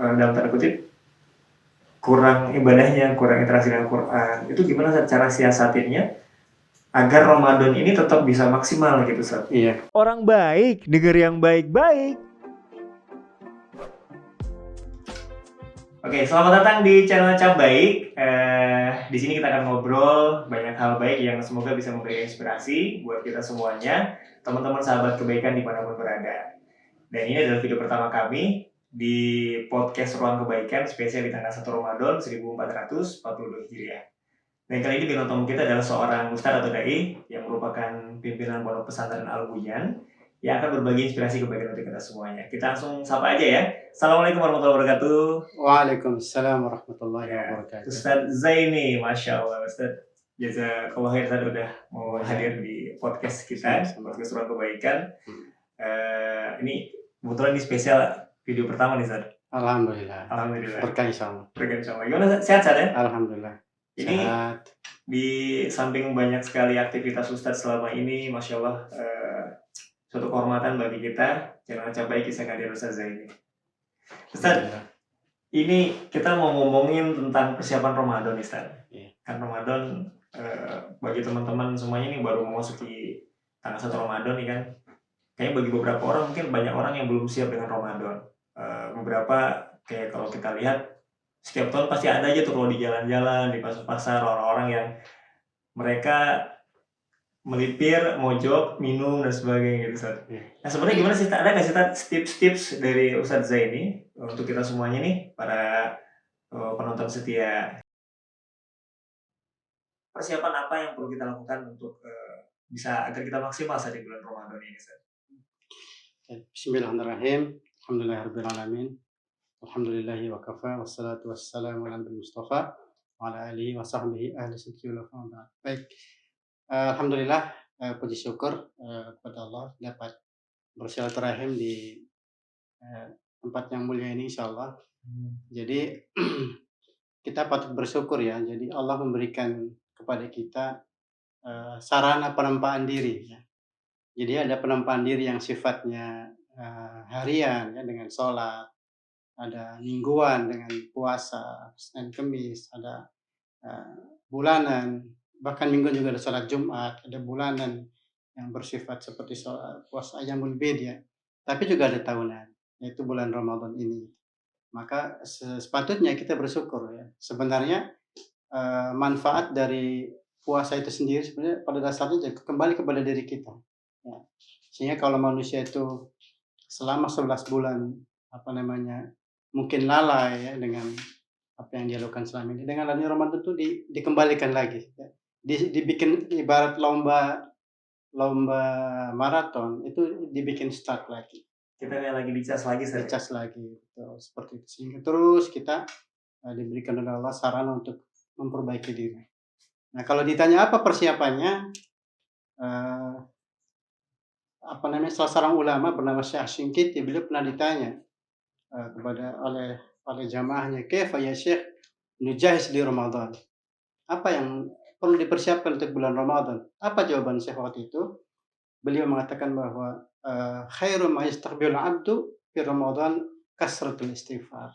dalam tanda kutip, kurang ibadahnya, kurang interaksi dengan Quran, itu gimana Ustaz cara siasatinnya agar Ramadan ini tetap bisa maksimal gitu Ustaz? Iya. Orang baik, denger yang baik-baik. Oke, selamat datang di channel Cap Baik. Di sini kita akan ngobrol banyak hal baik yang semoga bisa memberi inspirasi buat kita semuanya, teman-teman sahabat kebaikan dimanapun berada. Dan ini adalah video pertama kami di podcast Ruang Kebaikan spesial di tanggal 1 Ramadan 1442 Hijriah. Dan kali ini bintang tamu kita adalah seorang ustadz atau dai yang merupakan pimpinan pondok pesantren Al Buyan yang akan berbagi inspirasi kebaikan untuk kita semuanya. Kita langsung sapa aja ya. Assalamualaikum warahmatullahi wabarakatuh. Waalaikumsalam warahmatullahi wabarakatuh. Ustadz Zaini, Masya Allah Ustadz. Jazakallah khair Ustadz udah mau hadir di podcast kita, podcast Ruang Kebaikan. Ini kebetulan di spesial video pertama nih Ustadz. Alhamdulillah. Alhamdulillah. Berkah insyaallah. Berkah insyaallah. Gimana sehat Ustadz ya? Alhamdulillah. Ini Sehat. di samping banyak sekali aktivitas Ustadz selama ini, Masya Allah, suatu kehormatan bagi kita. Jangan capai kisah karir Ustadz Zaini. Ustadz, ini kita mau ngomongin tentang persiapan Ramadan nih Ustadz. Kan Ramadan bagi teman-teman semuanya ini baru memasuki tanggal 1 Ramadan nih kan. Kayaknya bagi beberapa orang mungkin banyak orang yang belum siap dengan Ramadan. Beberapa kayak kalau kita lihat setiap tahun pasti ada aja tuh kalau di jalan-jalan, di pasar-pasar orang-orang yang mereka melipir, mojok, minum dan sebagainya gitu Ustaz. Nah sebenarnya gimana sih? Ada nggak sih tips-tips dari Ustadz Zaini untuk kita semuanya nih para penonton setia? Persiapan apa yang perlu kita lakukan untuk bisa agar kita maksimal saat di bulan Ramadan ini Ustaz? Bismillahirrahmanirrahim. Alhamdulillahirabbil alamin. Alhamdulillahi wa kafa wassalatu wassalamu ala nabil mustafa wa ala alihi wa sahbihi ahli sidqi wal wafa. Baik. Alhamdulillah, puji syukur kepada Allah dapat bersilaturahim di tempat yang mulia ini insyaallah. Jadi kita patut bersyukur ya. Jadi Allah memberikan kepada kita sarana penempaan diri ya. Jadi ada penempaan diri yang sifatnya harian ya dengan sholat, ada mingguan dengan puasa, Senin Kemis, ada bulanan, bahkan minggu juga ada sholat Jumat, ada bulanan yang bersifat seperti sholat puasa Ayyamul Bid ya. Tapi juga ada tahunan, yaitu bulan Ramadan ini. Maka sepatutnya kita bersyukur ya. Sebenarnya manfaat dari puasa itu sendiri sebenarnya pada dasarnya kembali kepada diri kita. Ya. Sehingga kalau manusia itu selama 11 bulan mungkin lalai ya dengan apa yang dia lakukan selama ini. Dengan adanya Ramadan itu dikembalikan lagi ya. Dibikin ibarat lomba maraton itu dibikin start lagi. Kita kayak lagi dicas lagi Ustaz. Dicas lagi gitu, seperti itu. Sehingga terus kita diberikan oleh Allah sarana untuk memperbaiki diri. Nah, kalau ditanya apa persiapannya, salah seorang ulama bernama Syekh Syinqiti, beliau pernah ditanya oleh jamaahnya, "Kaifa ya Syekh nujahiz li Ramadan?" Apa yang perlu dipersiapkan untuk bulan Ramadan? Apa jawaban Syekh waktu itu? Beliau mengatakan bahwa khairu ma yastaqbilul 'abdu fi Ramadan kasratul istighfar.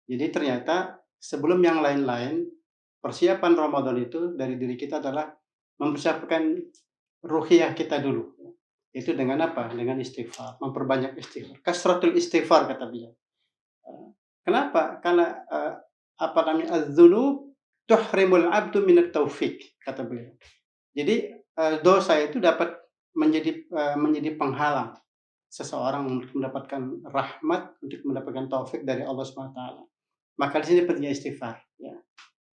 Jadi ternyata sebelum yang lain-lain, persiapan Ramadan itu dari diri kita adalah mempersiapkan ruhiyah kita dulu. Itu dengan apa? Dengan istighfar, memperbanyak istighfar. Kasratul istighfar kata beliau. Kenapa? Karena az-dzunub tuhrimul 'abdu minat taufik kata beliau. Jadi dosa itu dapat menjadi penghalang seseorang untuk mendapatkan rahmat, untuk mendapatkan taufik dari Allah Subhanahu wa taala. Maka di sini pentingnya istighfar ya.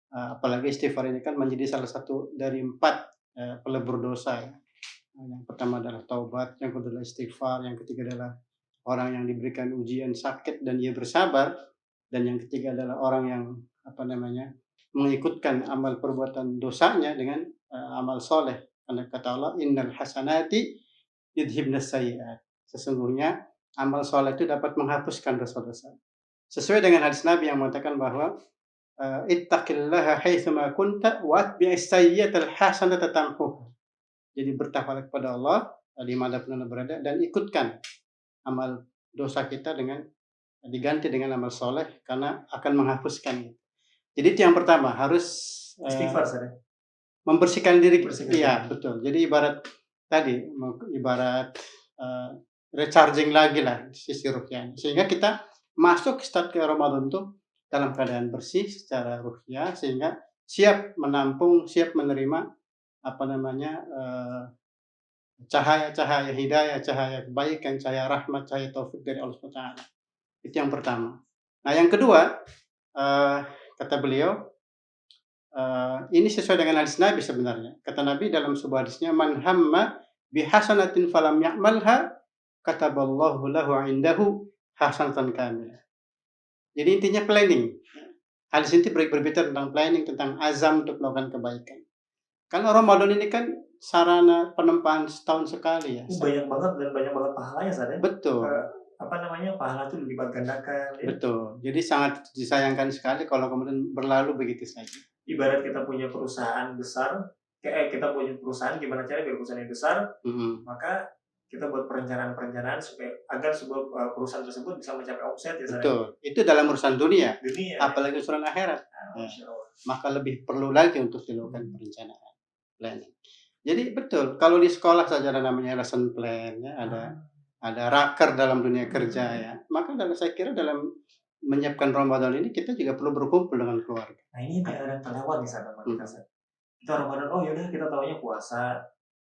Apalagi istighfar ini kan menjadi salah satu dari 4 pelebur dosa ya. Yang pertama adalah taubat, yang kedua adalah istighfar, yang ketiga adalah orang yang diberikan ujian sakit dan ia bersabar, dan yang ketiga adalah orang yang mengikutkan amal perbuatan dosanya dengan amal soleh. Karena kata Allah, innal hasanati yudhibnas sayyi'at. Sesungguhnya amal soleh itu dapat menghapuskan dosa-dosa. Sesuai dengan hadis Nabi yang mengatakan bahwa ittaqillaha haitsuma kunta wa atbi'is sayyi'atal hasanata tamhuha. Jadi bertakwalah kepada Allah dimanapun Anda berada dan ikutkan amal dosa kita dengan diganti dengan amal soleh karena akan menghapuskan. Jadi itu yang pertama harus Istighfar Ustaz ya? membersihkan diri. Membersihkan Iya diri. betul. Jadi ibarat tadi ibarat recharging lagi lah sisi ruhiyah. Sehingga kita masuk start ke Ramadan tuh dalam keadaan bersih secara ruhiyah sehingga siap menampung, siap menerima apa namanya cahaya-cahaya hidayah, cahaya kebaikan, cahaya rahmat, cahaya taufik dari Allah Subhanahu wa taala. Itu yang pertama. Nah, yang kedua, kata beliau, ini sesuai dengan hadis Nabi sebenarnya. Kata Nabi dalam sebuah hadisnya, "Man hamma bihasanatin falam ya'malha, kataballahu lahu 'indahu hasanatan kamilah." Jadi intinya planning. Hadis ini berbicara tentang planning, tentang azam untuk melakukan kebaikan. Kan Ramadan ini kan sarana penempaan setahun sekali ya. Banyak banget dan banyak banget pahalanya Ustaz ya? Betul. Apa namanya, pahala itu dilipat gandakan ya. Betul. Jadi sangat disayangkan sekali kalau kemudian berlalu begitu saja. Ibarat kita punya perusahaan besar, kita punya perusahaan gimana caranya biar perusahaan yang besar, maka kita buat perencanaan-perencanaan supaya agar sebuah perusahaan tersebut bisa mencapai omset ya Ustaz ya. Betul. Itu dalam urusan dunia, Dunia. apalagi urusan akhirat. Masya Allah. Maka lebih perlu lagi untuk dilakukan perencanaan, planning. Jadi betul, kalau di sekolah saja ada namanya lesson plan ya, ada raker dalam dunia kerja ya. Maka saya kira dalam menyiapkan Ramadan ini kita juga perlu berkumpul dengan keluarga. Nah ini kadang-kadang terlewat di sana sama kita. Kita Ramadan, oh yaudah kita taunya puasa,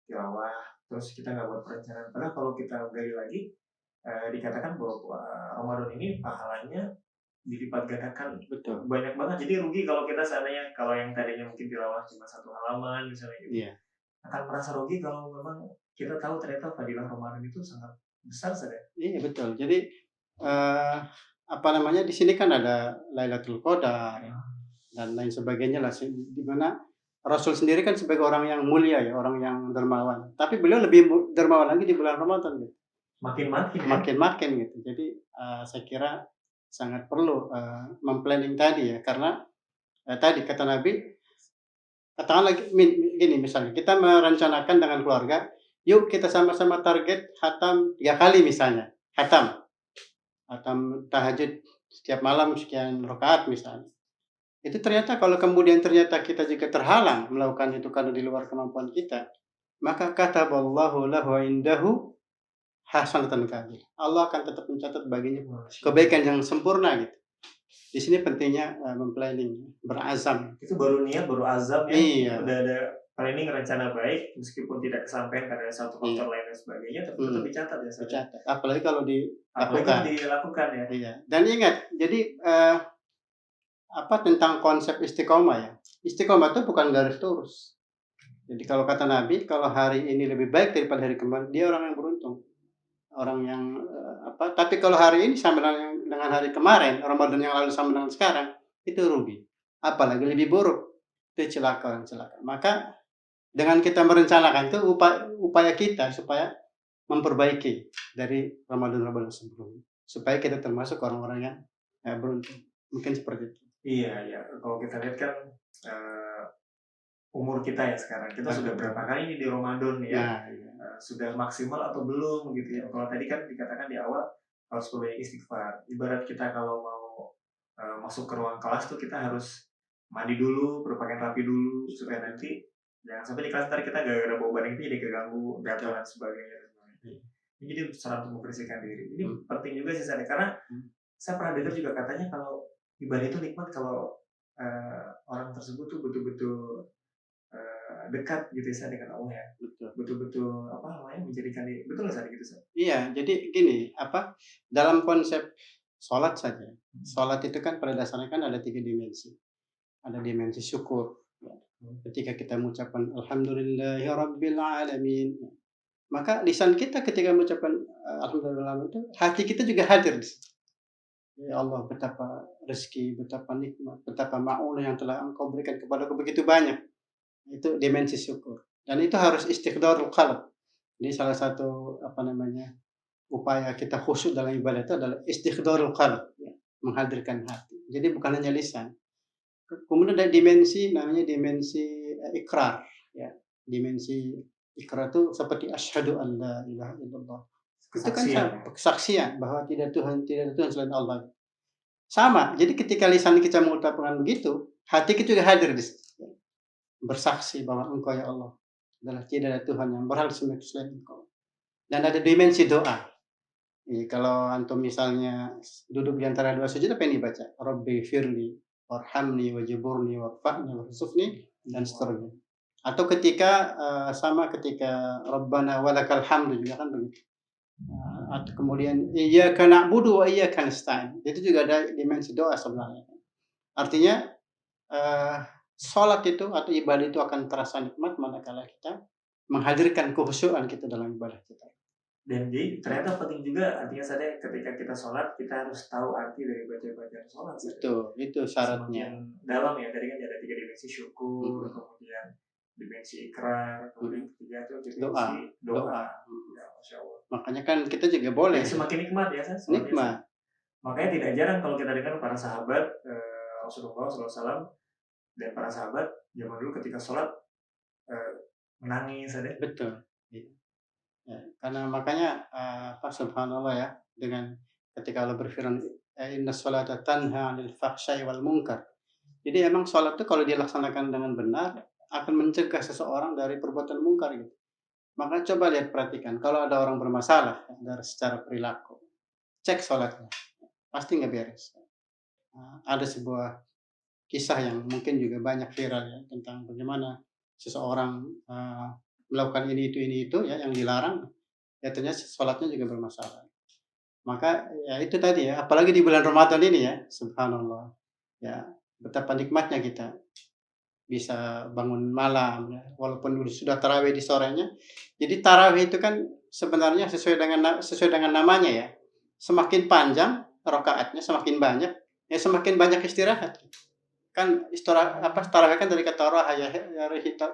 tilawah, terus kita nggak buat perencanaan. Padahal kalau kita gali lagi, dikatakan bahwa Ramadan ini pahalanya dilipat gandakan. Betul. Banyak banget. Jadi rugi kalau kita seandainya, kalau yang tadinya mungkin tilawah cuma 1 halaman misalnya gitu. Iya. Akan merasa rugi kalau memang kita tahu ternyata fadilah Ramadan itu sangat besar saja. Iya betul. Jadi apa namanya di sini kan ada Lailatul Qadar dan lain sebagainya lah, di mana Rasul sendiri kan sebagai orang yang mulia ya, orang yang dermawan. Tapi beliau lebih dermawan lagi di bulan Ramadan gitu. Makin-makin gitu. Jadi saya kira sangat perlu memplanning tadi ya, karena tadi kata Nabi, katakanlah gini misalnya, kita merencanakan dengan keluarga, yuk kita sama-sama target khatam 3 kali misalnya, khatam tahajud setiap malam sekian rakaat misalnya. Itu ternyata kalau kemudian ternyata kita juga terhalang melakukan itu karena di luar kemampuan kita, maka kataballahu lahu 'indahu hasanatan kamilah. Allah akan tetap mencatat baginya kebaikan yang sempurna gitu. Di sini pentingnya memplanning, berazam. Itu baru niat, baru azam ya. Iya. Udah ada planning, rencana baik, meskipun tidak kesampaian karena satu faktor lain dan sebagainya, tapi tetap dicatat ya. Dicatat. Apalagi kalau dilakukan ya. Iya. Dan ingat, jadi tentang konsep istiqomah ya. Istiqomah itu bukan garis lurus. Jadi kalau kata Nabi, kalau hari ini lebih baik daripada hari kemarin, dia orang yang beruntung. Orang yang tapi kalau hari ini sama dengan hari kemarin, Ramadan yang lalu sama dengan sekarang, itu rugi. Apalagi lebih buruk, itu celaka. Maka dengan kita merencanakan itu upaya kita supaya memperbaiki dari Ramadan sebelumnya, supaya kita termasuk orang-orang yang beruntung. Mungkin seperti itu. Iya. Kalau kita lihat kan umur kita ya sekarang, kita sudah berapa kali nih di Ramadan ya? Sudah maksimal atau belum gitu ya? Kalau tadi kan dikatakan di awal harus perbanyak istighfar. Ibarat kita kalau mau masuk ke ruang kelas tuh kita harus mandi dulu, berpakaian rapi dulu supaya nanti jangan sampai di kelas ntar kita gara-gara bau badan itu jadi keganggu gatal dan sebagainya. Ini jadi cara untuk membersihkan diri. Ini penting juga sih saya, karena saya pernah dengar juga katanya kalau ibadah itu nikmat kalau orang tersebut tuh betul-betul dekat gitu ya dengan Allah ya. Betul-betul menjadikan diri. Betul nggak Sadi gitu Sadi? Iya, jadi gini, dalam konsep sholat saja. Sholat itu kan pada dasarnya kan ada 3 dimensi. Ada dimensi syukur. Ketika kita mengucapkan alhamdulillahirabbil alamin, maka lisan kita ketika mengucapkan alhamdulillah itu hati kita juga hadir di situ. Ya Allah, betapa rezeki, betapa nikmat, betapa ma'unah yang telah Engkau berikan kepadaku begitu banyak. Itu dimensi syukur. Dan itu harus istiqdarul qalb. Ini salah satu upaya kita khusyuk dalam ibadah itu adalah istiqdarul qalb, ya, menghadirkan hati. Jadi bukan hanya lisan. Kemudian ada dimensi namanya dimensi ikrar, ya. Dimensi ikrar itu seperti asyhadu an la ilaha illallah Itu kan Kesaksian. kesaksian bahwa tidak ada Tuhan selain Allah. Sama, jadi ketika lisan kita mengucapkan begitu, hati kita juga hadir di situ. Bersaksi bahwa Engkau ya Allah adalah tidak ada Tuhan yang berhak disembah selain Engkau. Dan ada dimensi doa. Kalau antum misalnya duduk di antara dua sujud, apa yang dibaca? Rabbi firli warhamni wajiburni warfa'ni warzuqni dan seterusnya. Atau ketika ketika Rabbana walakal hamdu juga kan begitu. Atau kemudian iyyaka na'budu wa iyyaka nasta'in. Itu juga ada dimensi doa sebenarnya. Artinya salat itu atau ibadah itu akan terasa nikmat manakala kita menghadirkan kekhusyuan kita dalam ibadah kita. Dan jadi ternyata penting juga, artinya saya ketika kita sholat kita harus tahu arti dari bacaan sholat. Itu syaratnya. Semakin dalam ya, tadi kan ada 3 dimensi syukur, kemudian dimensi ikrar, kemudian ketiga itu dimensi doa. Ya, Masya Allah. Makanya kan kita juga boleh. Jadi semakin nikmat ya, Nikmat. Makanya tidak jarang kalau kita dengar para sahabat Rasulullah SAW dan para sahabat zaman dulu ketika sholat menangis ada. Betul. Ya, karena makanya subhanallah ya, dengan ketika Allah berfirman inna sholata tanha 'anil fahsya'i wal munkar. Jadi emang sholat itu kalau dilaksanakan dengan benar akan mencegah seseorang dari perbuatan mungkar gitu. Maka coba lihat, perhatikan, kalau ada orang bermasalah dari secara perilaku, cek sholatnya, pasti nggak beres. Ada sebuah kisah yang mungkin juga banyak viral ya, tentang bagaimana seseorang melakukan ini itu ya yang dilarang, ya ternyata sholatnya juga bermasalah. Maka ya itu tadi ya, apalagi di bulan Ramadan ini ya, subhanallah. Ya, betapa nikmatnya kita bisa bangun malam ya, walaupun sudah tarawih di sorenya. Jadi tarawih itu kan sebenarnya sesuai dengan namanya ya. Semakin panjang rakaatnya, semakin banyak, ya semakin banyak istirahat. Kan tarawih kan dari kata raha ya,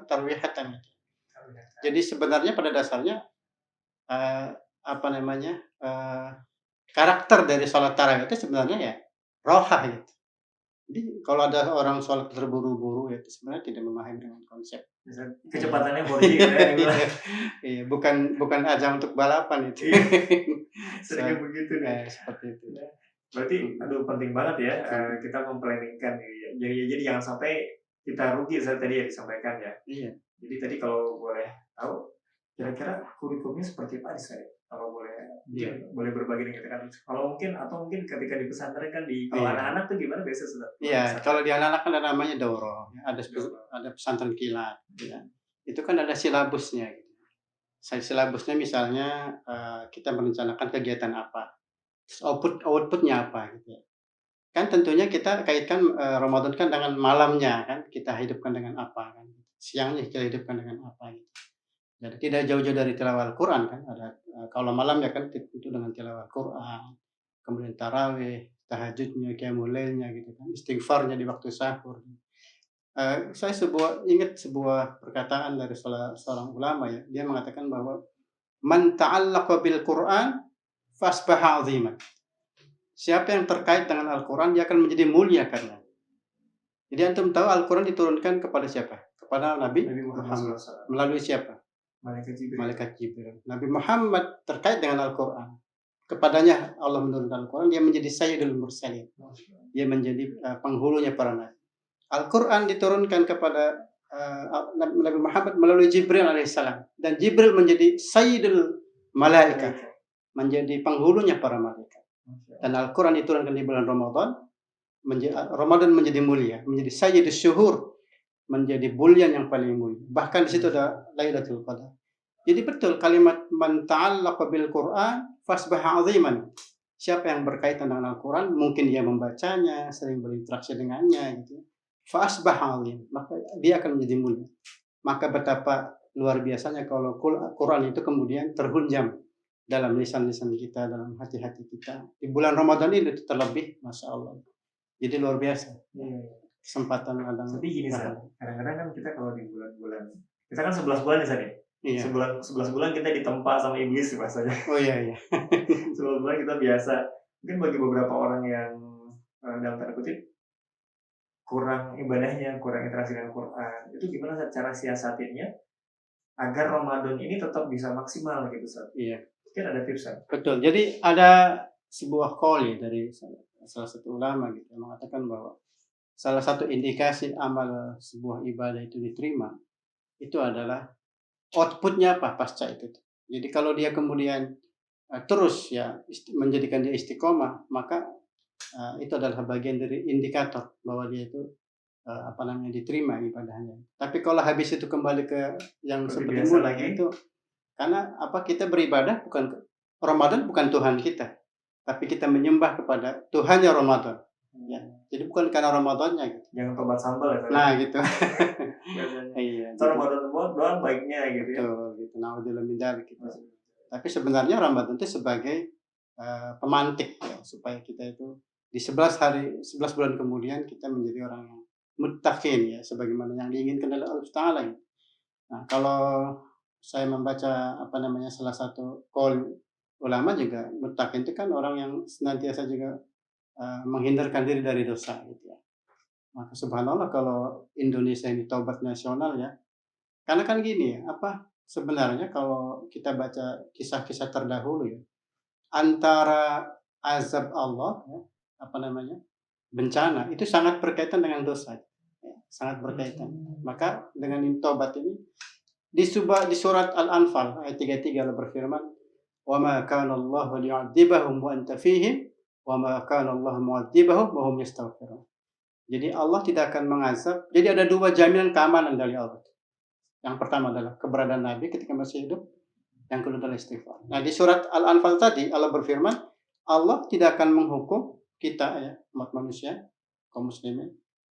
tarwihatan. Jadi sebenarnya pada dasarnya karakter dari sholat tarawih itu sebenarnya ya rohah gitu. Jadi kalau ada orang sholat terburu-buru ya itu sebenarnya tidak memahami dengan konsep. Kecepatannya 4G ya. Iya, bukan ajang untuk balapan itu. Sering begitu deh. Seperti itu. Berarti penting banget ya kita memplanningkan ini. Jadi jangan sampai kita rugi saat tadi yang disampaikan ya. Iya. Jadi tadi kalau boleh tahu kira-kira kurikulumnya seperti apa saya? Kalau boleh berbagi dengan kita kan. Kalau mungkin ketika di pesantren kan kalau anak-anak tuh gimana biasa sudah? Iya, kalau di anak-anak kan ada namanya daurah, ada pesantren kilat, ya. Itu kan ada silabusnya. Gitu. Silabusnya misalnya kita merencanakan kegiatan apa, outputnya apa, gitu ya. Kan tentunya kita kaitkan Ramadan kan dengan malamnya kan, kita hidupkan dengan apa kan, siangnya kita hidupkan dengan apa gitu. Jadi tidak jauh-jauh dari tilawah Al-Quran kan, ada kalau malam ya kan tentu dengan tilawah Al-Quran, kemudian tarawih, tahajudnya, qiyamul lailnya gitu kan, istighfarnya di waktu sahur. Saya ingat sebuah perkataan dari seorang ulama ya, dia mengatakan bahwa man ta'allaqa bil Quran fasbaha 'aziman. Siapa yang terkait dengan Al-Quran dia akan menjadi mulia karena. Jadi antum tahu Al-Quran diturunkan kepada siapa? Kepada Nabi Muhammad. Melalui siapa? Malaikat Jibril. Nabi Muhammad terkait dengan Al-Quran. Kepadanya Allah menurunkan Al-Quran, dia menjadi Sayyidul Mursalin. Dia menjadi penghulunya para nabi. Al-Quran diturunkan kepada Nabi Muhammad melalui Jibril alaihissalam. Dan Jibril menjadi Sayyidul Malaikat. Menjadi penghulunya para malaikat. Dan Al-Quran diturunkan di bulan Ramadan. Ramadan menjadi mulia. Menjadi Sayyidul Syuhur. Menjadi bulan yang paling mulia. Bahkan di situ ada Lailatul Qadar. Jadi betul kalimat man ta'allaqa bil Quran fasbaha 'aziman. Siapa yang berkaitan dengan Al-Quran, mungkin dia membacanya, sering berinteraksi dengannya gitu. Fasbaha 'azim, maka dia akan menjadi mulia. Maka betapa luar biasanya kalau Quran itu kemudian terhunjam dalam lisan-lisan kita, dalam hati-hati kita. Di bulan Ramadan ini terlebih, Masya Allah. Jadi luar biasa. Kesempatan ada. Tapi gini, kadang-kadang kan kita kalau di bulan-bulan, kita kan 11 bulan nih, San. Iya. 11 bulan kita ditempa sama iblis bahasanya. Oh iya. 11 bulan kita biasa. Mungkin bagi beberapa orang yang dalam tanda kutip kurang ibadahnya, kurang interaksi dengan Quran, itu gimana cara siasatinnya agar Ramadan ini tetap bisa maksimal gitu, San? Iya. Mungkin ada tips kan? Betul. Jadi ada sebuah qaul dari salah satu ulama gitu yang mengatakan bahwa salah satu indikasi amal sebuah ibadah itu diterima itu adalah outputnya apa pasca itu. Jadi kalau dia kemudian terus ya menjadikan dia istiqomah, maka itu adalah bagian dari indikator bahwa dia itu diterima ibadahnya. Tapi kalau habis itu kembali ke yang Seperti seperti biasa mula lagi. itu karena kita beribadah Ramadan bukan Tuhan kita, tapi kita menyembah kepada Tuhannya Ramadan. Ya. Jadi bukan karena Ramadannya gitu. Jangan tobat sambal ya. Nah gitu. Biasanya. Iya. So, Ramadan doang baiknya gitu ya. Betul gitu. Naudzubillah min dzalik gitu. Tapi sebenarnya Ramadan itu sebagai pemantik ya, supaya kita itu di 11 bulan kemudian kita menjadi orang yang muttaqin ya, sebagaimana yang diinginkan oleh Allah Taala. Nah, kalau saya membaca salah satu qaul ulama juga, muttaqin itu kan orang yang senantiasa juga menghindarkan diri dari dosa gitu ya. Maka subhanallah kalau Indonesia ini taubat nasional ya. Karena kan gini ya, sebenarnya kalau kita baca kisah-kisah terdahulu ya, antara azab Allah ya, bencana itu sangat berkaitan dengan dosa. Ya, sangat berkaitan. Maka dengan taubat ini di surat Al-Anfal ayat 33 Allah berfirman, "Wa ma kana Allahu liyu'adzibahum wa anta fihim wa ma kana Allahu mu'adzibahum wa hum yastaghfirun." Jadi Allah tidak akan mengazab. Jadi ada dua jaminan keamanan dari Allah. Yang pertama adalah keberadaan Nabi ketika masih hidup. Yang kedua adalah istighfar. Nah, di surat Al-Anfal tadi Allah berfirman, Allah tidak akan menghukum kita ya, umat manusia, kaum muslimin,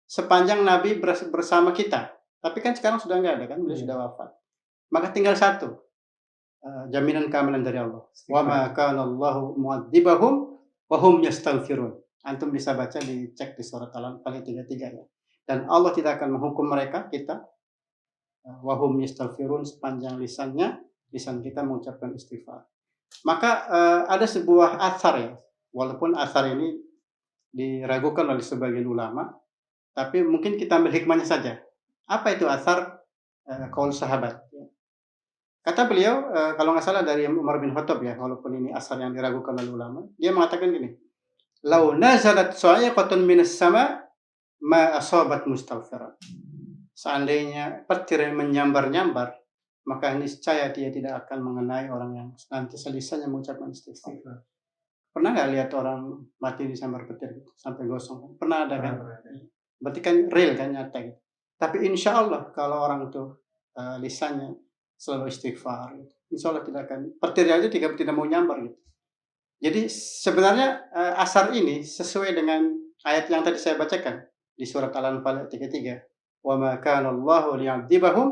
sepanjang Nabi bersama kita. Tapi kan sekarang sudah enggak ada kan, beliau sudah wafat. Maka tinggal satu jaminan keamanan dari Allah. Wa ma kana Allahu mu'adzibahum wa hum yastaghfirun. Antum bisa baca, dicek di surat Al-Anfal ayat 33 ya. Dan Allah tidak akan menghukum kita wa hum yastaghfirun, sepanjang lisan kita mengucapkan istighfar. Maka ada sebuah athar ya, walaupun athar ini diragukan oleh sebagian ulama, tapi mungkin kita ambil hikmahnya saja. Apa itu athar qaul sahabat? Kata beliau, kalau nggak salah dari Umar bin Khattab ya, walaupun ini athar yang diragukan oleh ulama, dia mengatakan gini, "Lau nazalat sa'iqatun minas sama ma asabat mustaghfiran." Seandainya petir yang menyambar-nyambar, maka niscaya dia tidak akan mengenai orang yang nanti lisannya mengucapkan istighfar. Pernah nggak lihat orang mati disambar petir gitu, sampai gosong? Pernah ada kan? Berarti kan real kan, nyata gitu. Tapi insya Allah kalau orang itu lisannya selalu istighfar, gitu, insya Allah tidak akan, petir aja tidak mau nyambar gitu. Jadi sebenarnya asar ini sesuai dengan ayat yang tadi saya bacakan di surat Al-Anfal ayat 33. Wa ma kana Allahu liyu'adzibahum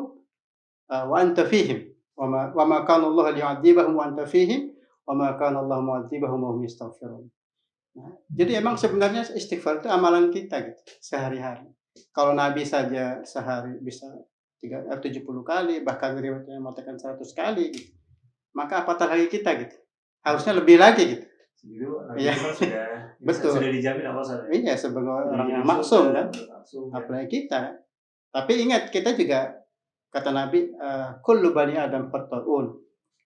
wa anta fihim. Wa ma kana Allahu liyu'adzibahum wa anta fihim wa ma kana Allahu mu'adzibahum wa hum yastaghfirun. Nah, jadi emang sebenarnya istighfar itu amalan kita gitu, sehari-hari. Kalau Nabi saja sehari bisa 70 kali, bahkan riwayatnya mengatakan 100 kali gitu. Maka apatah lagi kita gitu. Harusnya lebih lagi gitu. Iya. Betul. Sudah dijamin Allah saja. Iya, sebagai orang yang maksum kan. Apalagi kita. Tapi ingat, kita juga kata Nabi, kullu bani Adam khata'un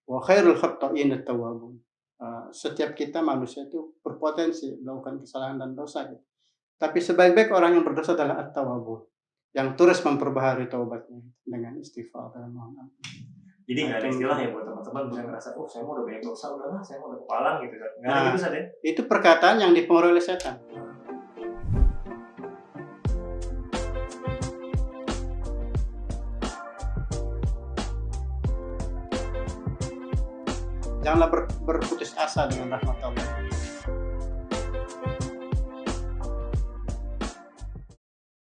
wa khairul khata'in at-tawwabun. Setiap kita manusia itu berpotensi melakukan kesalahan dan dosa gitu. Tapi sebaik-baik orang yang berdosa adalah at-tawwabun, yang terus memperbaharui taubatnya dengan istighfar dan mohon ampun. Jadi nggak ada istilah ya buat teman-teman bisa ngerasa, saya mau udah banyak dosa, udahlah saya mau udah kepalang gitu kan. Nggak ada gitu saja. Itu perkataan yang dipengaruhi oleh setan. Janganlah berputus asa dengan rahmat Allah.